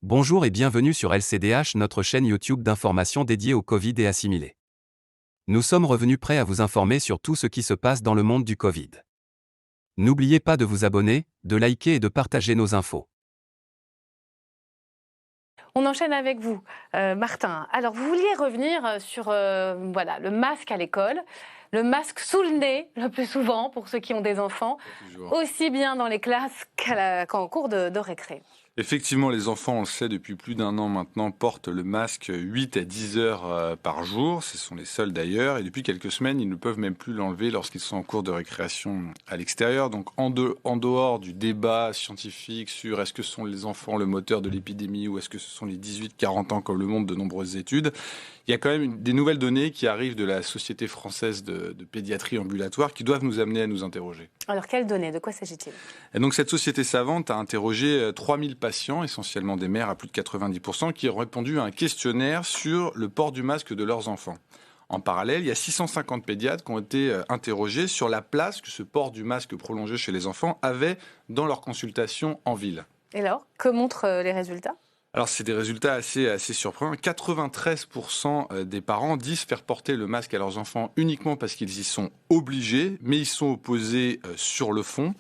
Bonjour et bienvenue sur LCDH, notre chaîne YouTube d'information dédiée au Covid et assimilé. Nous sommes revenus prêts à vous informer sur tout ce qui se passe dans le monde du Covid. N'oubliez pas de vous abonner, de liker et de partager nos infos. On enchaîne avec vous, Martin. Alors, vous vouliez revenir sur le masque à l'école, le masque sous le nez, le plus souvent, pour ceux qui ont des enfants, aussi bien dans les classes qu'en cours de récré. Effectivement, les enfants, on le sait depuis plus d'un an maintenant, portent le masque 8 à 10 heures par jour. Ce sont les seuls d'ailleurs. Et depuis quelques semaines, ils ne peuvent même plus l'enlever lorsqu'ils sont en cours de récréation à l'extérieur. Donc en dehors du débat scientifique sur est-ce que sont les enfants le moteur de l'épidémie ou est-ce que ce sont les 18-40 ans comme le montrent de nombreuses études, il y a quand même des nouvelles données qui arrivent de la Société française de pédiatrie ambulatoire qui doivent nous amener à nous interroger. Alors, quelles données? De quoi s'agit-il? Et donc cette société savante a interrogé 3000 patients, essentiellement des mères à plus de 90%, qui ont répondu à un questionnaire sur le port du masque de leurs enfants. En parallèle, il y a 650 pédiatres qui ont été interrogés sur la place que ce port du masque prolongé chez les enfants avait dans leur consultation en ville. Et alors, que montrent les résultats? Alors, c'est des résultats assez surprenants. 93% des parents disent faire porter le masque à leurs enfants uniquement parce qu'ils y sont obligés, mais ils sont opposés sur le fond.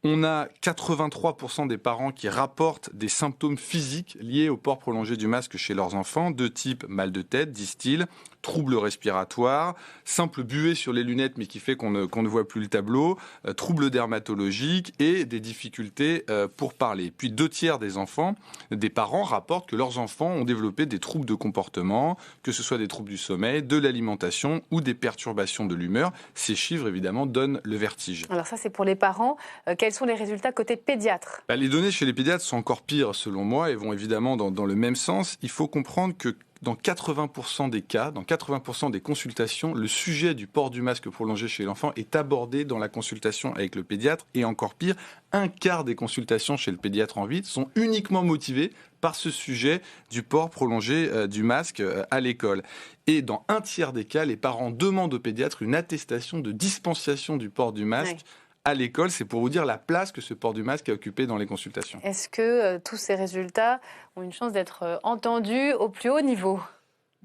On a 83% des parents qui rapportent des symptômes physiques liés au port prolongé du masque chez leurs enfants, de type mal de tête, disent-ils, troubles respiratoires, simple buée sur les lunettes mais qui fait qu'on ne voit plus le tableau, troubles dermatologiques et des difficultés pour parler. Puis 2/3 des parents rapportent que leurs enfants ont développé des troubles de comportement, que ce soit des troubles du sommeil, de l'alimentation ou des perturbations de l'humeur. Ces chiffres évidemment donnent le vertige. Alors ça, c'est pour les parents. Quels sont les résultats côté pédiatre? Les données chez les pédiatres sont encore pires selon moi et vont évidemment dans le même sens. Il faut comprendre que dans 80% des cas, dans 80% des consultations, le sujet du port du masque prolongé chez l'enfant est abordé dans la consultation avec le pédiatre. Et encore pire, un quart des consultations chez le pédiatre en ville sont uniquement motivées par ce sujet du port prolongé du masque à l'école. Et dans 1/3 des cas, les parents demandent au pédiatre une attestation de dispensation du port du masque. Oui. À l'école, c'est pour vous dire la place que ce port du masque a occupé dans les consultations. Est-ce que tous ces résultats ont une chance d'être entendus au plus haut niveau ?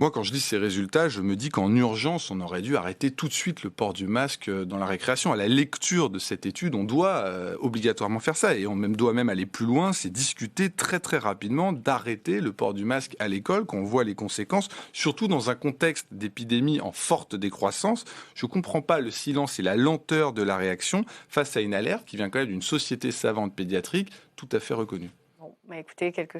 Moi, quand je lis ces résultats, je me dis qu'en urgence, on aurait dû arrêter tout de suite le port du masque dans la récréation. À la lecture de cette étude, on doit obligatoirement faire ça. Et on doit même aller plus loin, c'est discuter très très rapidement d'arrêter le port du masque à l'école, qu'on voit les conséquences, surtout dans un contexte d'épidémie en forte décroissance. Je ne comprends pas le silence et la lenteur de la réaction face à une alerte qui vient quand même d'une société savante pédiatrique tout à fait reconnue. Bon, écoutez, quelque